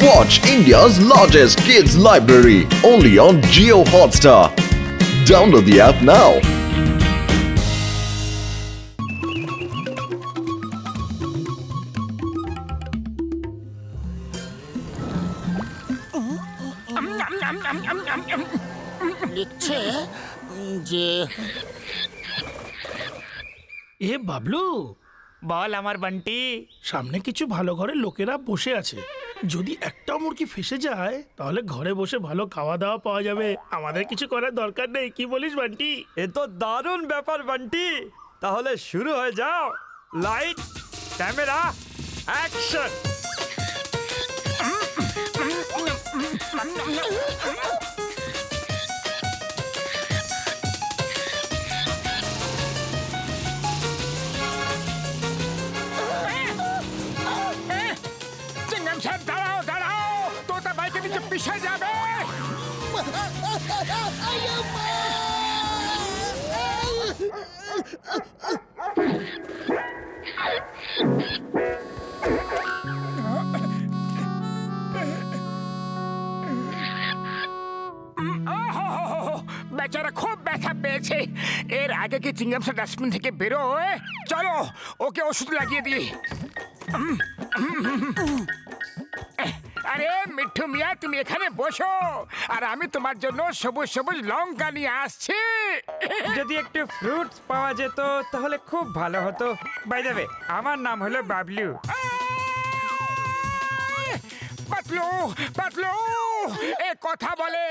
Watch India's largest kids library only on Jio Hotstar. Download the app now. লিখছে যে এ বাবলু, বল আমার বান্টি। সামনে কিছু ভালো ঘরের লোকেরা বসে আছে। যদি একটাও মুরগি ফেসে যায় তাহলে ঘরে বসে ভালো খাওয়া দাওয়া পাওয়া যাবে। আমাদের কিছু করার দরকার নেই, কি বলিস বান্টি? এ তো দারুণ ব্যাপার বান্টি। তাহলে শুরু হয়ে যাও। Light, camera, action. চিংগাম সাহেব দাঁড়াও দাঁড়াও, তোতা বাইকের নিচে পিষে যাবে। বেচারা খুব ব্যথা পেয়েছে। এর আগে কি চিংগাম সাহেব ডাস্টবিন থেকে বেরোয়? চলো ওকে ওষুধ লাগিয়ে দিই। আরে মিঠু মিয়া, তুমি এখানে বসো, আর আমি তোমার জন্য সবুজ সবুজ লঙ্কা নিয়ে আসছি। যদি একটু ফ্রুটস পাওয়া যেত তাহলে খুব ভালো হতো। বাই দ্য ওয়ে, আমার নাম হলো বাবলু। পাতলু পাতলু, এ কথা বলে,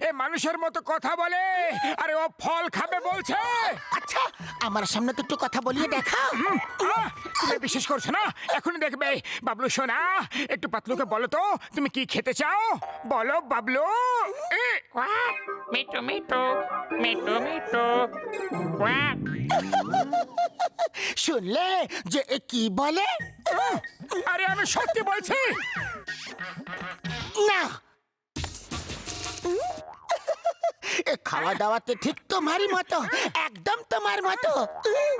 এ মানুষের মতো কথা বলে, আরে ও ফল খাবে বলছে। আচ্ছা, আমার সামনে তো একটু কথা বলিয়ে দেখা। তুমি বিশ্বাস করছো না? এখনই দেখবে। বাবলু শোনা, একটু পাতলুকে বলো তো তুমি কি খেতে চাও। বলো বাবলু। মিঠু মিঠু মিঠু মিঠু কোয়াক। শুনলে যে এ কি বলে? আরে আমি সত্যি বলছি। না, এ খাওয়া দাওয়াতে ঠিক তোমারই মতো, একদম তোমার মতো।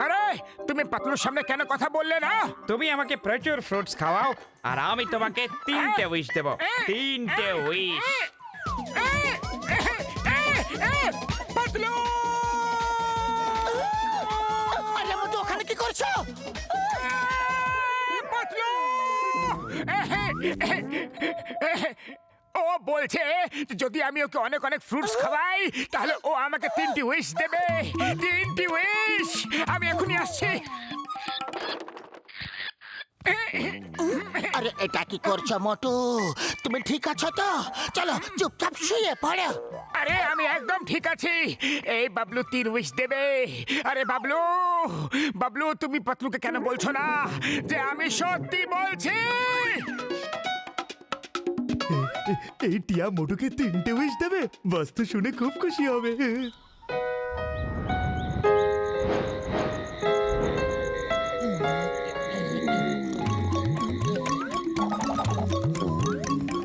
আরে তুমি পাতলুর সামনে কেন কথা বললে না? তুমি আমাকে প্রচুর ফ্রুটস খাওয়াও আর আমি তোমাকে 3টে উইশ দেব। 3টে উইশ। পাতলু, আরে মতো ওখানে কি করছো? পাতলু, ও বলছে যদি আমি ওকে অনেক অনেক ফ্রুটস খাওয়াই তাহলে ও আমাকে 3টি উইশ দেবে। 3টি উইশ। আমি এখনই আসছি। আরে এটা কি করছো মোটু? তুমি ঠিক আছো তো? চলো চুপচাপ শুয়ে পড়ো। আরে আমি একদম ঠিক আছি। এই বাবলু 3 উইশ দেবে। আরে বাবলু, বাবলু তুমি পাতলুকে কেন বলছো না যে আমি সত্যি বলছি? এই টিয়া মোটুকে 3টে উইশ দেবে। বাস্তু শুনে খুব খুশি হবে।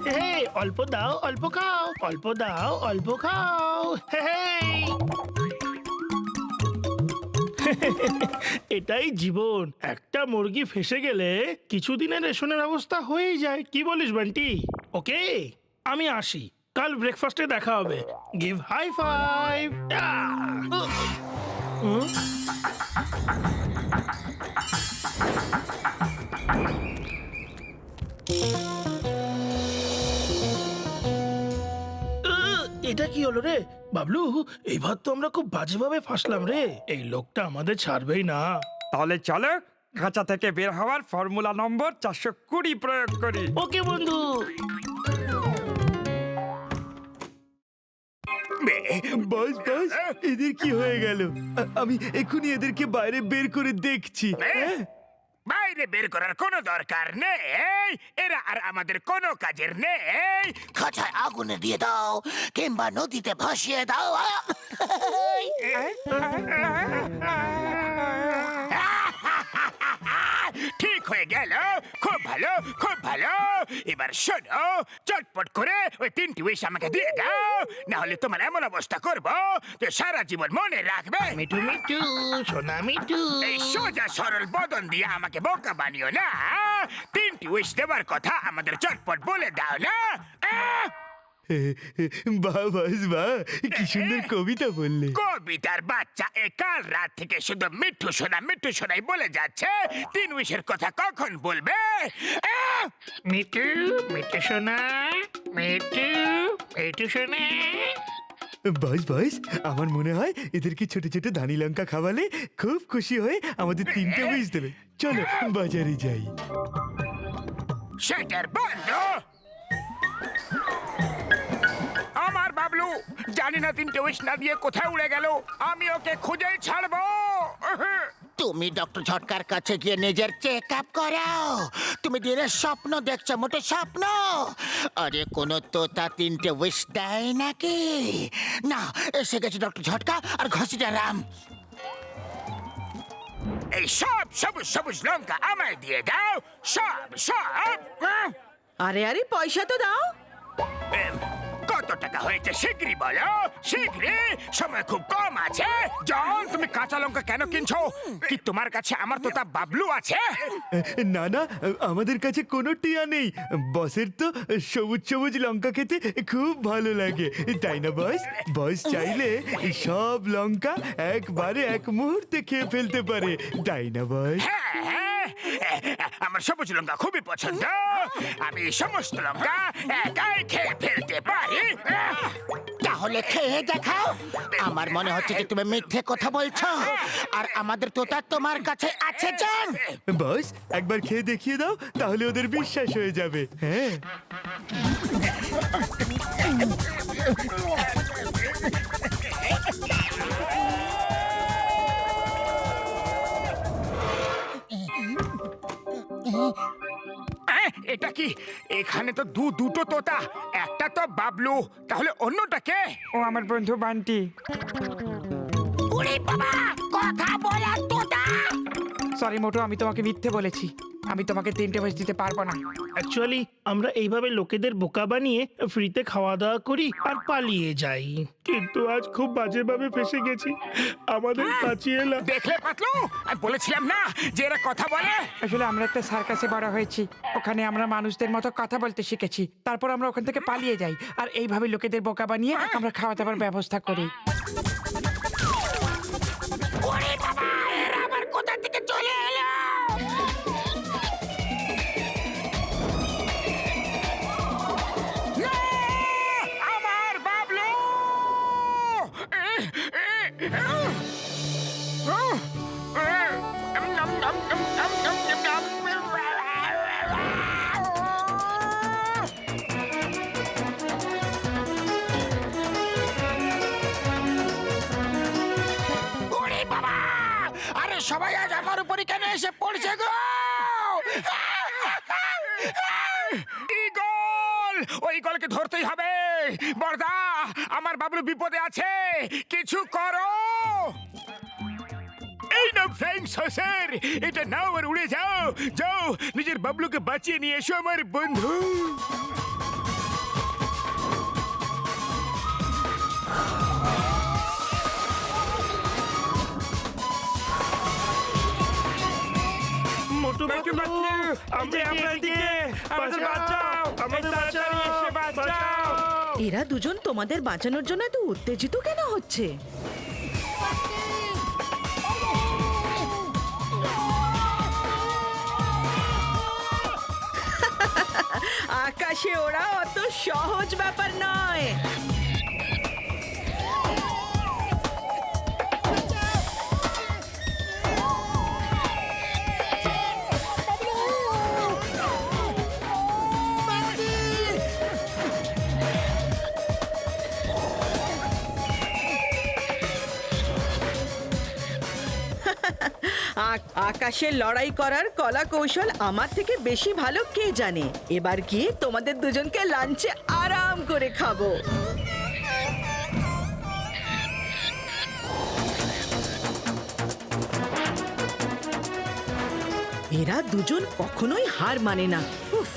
হে, অল্প দাও অল্প খাও, অল্প দাও অল্প খাও। হে, হে। এটাই জীবন। একটা মুরগি ফেসে গেলে কিছুদিনের রেশনের অবস্থা হয়েই যায়। কি বলিস বান্টি? ওকে, আমি আসি। কাল ব্রেকফাস্টে দেখা হবে। Give high five. এটা কি হলো রে বাবলু? এইবার তো আমরা খুব বাজেভাবে ফাঁসলাম রে। এই লোকটা আমাদের ছাড়বেই না। তাহলে চলো খাঁচা থেকে বের হওয়ার ফর্মুলা নম্বর 420 প্রয়োগ করি। ওকে বন্ধু। বস বস, এদের কি হয়ে গেল? আমি এক্ষুনি এদেরকে বাইরে বের করে দেখছি। হ্যাঁ? বাইরে বের করার কোনো দরকার নেই। এরা আর আমাদের কোনো কাজের নেই। খাঁচায় আগুনে দিয়ে দাও কিংবা নদীতে ভাসিয়ে দাও। ঠিক হয়ে গেল। খুব ভালো খুব ভালো। এবার শোনো, চটপট করে ওই 3টি উইশ আমাকে দিয়ে দাও, না হলে তোমার এমন অবস্থা করব যে সারা জীবন মনে রাখবে। মিঠু মিঠু সোনা মিঠু। এই সোজা সরল বদন দিয়ে আমাকে বোকা বানিও না। 3টি উইশ দেবার কথা আমাদের চটপট বলে দাও না। বাহ বস বাহ, কি সুন্দর কবিতা বললে। কবিতার বাচ্চা এ কাল রাত থেকে শুধু মিঠু সোনাই বলে যাচ্ছে। 3 উইশের কথা কখন বলবে? মিঠু মিঠু সোনা মিঠু মিঠু সোনা। বস বস, আমার মনে হয় এদেরকে ছোট ছোট ধানি লঙ্কা খাওয়ালে খুব খুশি হয়ে আমাদের 3টে উইশ দেবে। চলো বাজারে যাই। শাটার বন্ধ। আমার বাবলু জানি না 3টে উইশ না দিয়ে কোথায় উড়ে গেল। আমি ওকে খুঁজেই ছাড়বো। তুমি ডক্টর ঝটকার কাছে গিয়ে নিজের চেক আপ করাও। তুমি দিনের স্বপ্ন দেখছো, মোটে স্বপ্ন। আরে কোনো তোতা 3টে উইশ দেয় নাকি? না, এসে গেছে ডক্টর ঝটকা আর ঘসিটা রাম। এই সব সবুজ সবুজ লঙ্কা আমায় দিয়ে দাও, সব সব। আরে আরে পয়সা তো দাও। কত টাকা হয়েছে শীঘ্রই বলো, শীঘ্রই, সময় খুব কম আছে। জন, তুমি কাঁচা লঙ্কা কেন কিনছো? কি তোমার কাছে আমার তোতা বাবলু আছে? না না, আমাদের কাছে কোনো টিয়া নেই। বসের তো সবুজ সবুজ লঙ্কা খেতে খুব ভালো লাগে, তাই না বস? বস চাইলে সব লঙ্কা একবারে এক মুহূর্তে খেয়ে ফেলতে পারে, তাই না বস? হ্যাঁ হ্যাঁ, আমার সবুজ লঙ্কা খুবই পছন্দ। আমি সমস্ত লঙ্কা একাই খেয়ে ফেলতে পারি। তাহলে খেয়ে দেখাও। আমার মনে হচ্ছে যে তুমি মিথ্যে কথা বলছো, আর আমাদের তোতা তোমার কাছে আছে। জান, বস একবার খেয়ে দেখিয়ে দাও, তাহলে ওদের বিশ্বাস হয়ে যাবে। হ্যাঁ, এটা কি? এখানে তো দুটো তোতা, একটা তো বাবলু, তাহলে অন্যটা কে? ও আমার বন্ধু বান্টি। ওরে বাবা, কথা বলার তোতা। সরি মোটু, আমি তোমাকে মিথ্যে বলেছি। আমি তোমাকে 3টে উইশ দিতে পারবো না। অ্যাকচুয়ালি আমরা এইভাবে লোকেদের বোকা বানিয়ে ফ্রিতে খাওয়া দাওয়া করি আর পালিয়ে যাই, কিন্তু আজ খুব বাজেভাবে ফেসে গেছি। আমাদের বাঁচিয়ে এলা। দেখলে পাতলু, আমি বলেছিলাম না যে এরা কথা বলে। আসলে আমরা একটা সার্কাসে বড় হয়েছি, ওখানে আমরা মানুষদের মতো কথা বলতে শিখেছি। তারপর আমরা ওখান থেকে পালিয়ে যাই, আর এইভাবে লোকেদের বোকা বানিয়ে আমরা খাওয়া দাওয়ার ব্যবস্থা করি। ওরে বাবা, এরা আবার কোথা থেকে চলে এলো? না! আমার বাবলু! ওরে বাবা, আরে সবাই আজ আমার উপরে কেন এসে পড়ছে গো? ঈগল! ওই ঈগলকে ধরতেই হবে। বড়দা, আমার বাবলু বিপদে আছে, কিছু করো। এই না ফ্লাইং সসার, এটা নাও আর উড়ে যাও। যাও, নিজের বাবলুকে বাঁচিয়ে নিয়ে এসো আমার বন্ধু। মোটু পাতলু, আমরা এদিকে, আমাদের বাঁচাও, আমাদের বাঁচাও। এরা দুজন তোমাদের বাঁচানোর জন্য এত উত্তেজিত কেন হচ্ছে? আকাশে ওরা অত সহজ ব্যাপার নয়। আকাশে লড়াই করার কলা কৌশল আমার থেকে বেশি ভালো কে জানে। এবার গিয়ে তোমাদের দুজনকে লাঞ্চে আরাম করে খাবো। এরা দুজন কখনোই হার মানে না। উফ,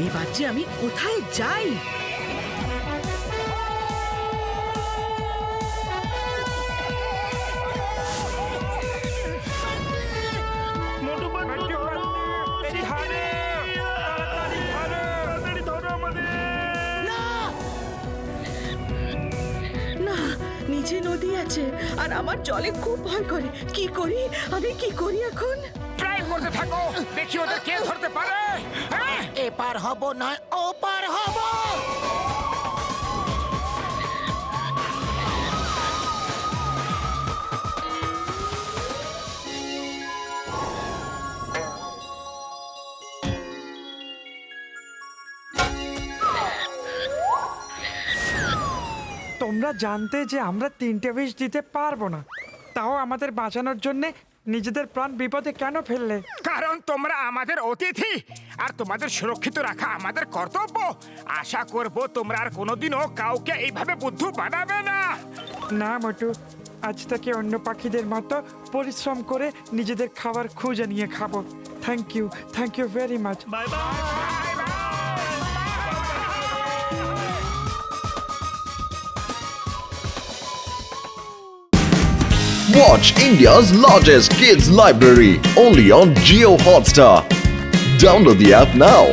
এবার যে আমি কোথায় যাই? মোটু পাতলু ধরো, শিগগিরই, তাড়াতাড়ি ধরো আমাদের। না, নিচে নদী আছে আর আমার জলে খুব ভয় করে। কি করি আমি, কি করি এখন? ট্রাই করতে থাকো, দেখি ওদের কে ধরতে পারে। হ্যাঁ? এপার হব নয় ওপার হব। তোমরা জানতে যে আমরা 3টে উইশ দিতে পারবো না, তাও আমাদের বাঁচানোর জন্য নিজেদের প্রাণ বিপদে কেন ফেললে? কারণ তোমরা আমাদের অতিথি আর তোমাদের সুরক্ষিত রাখা আমাদের কর্তব্য। আশা করব তোমরা আর কোনোদিনও কাউকে এইভাবে বুদ্ধু বানাবে না। না মোটু, আজ থেকে অন্য পাখিদের মতো পরিশ্রম করে নিজেদের খাবার খুঁজে নিয়ে খাবো। Thank you very much. Bye bye. Watch India's largest kids library only on Geo Hotstar. Download the app now.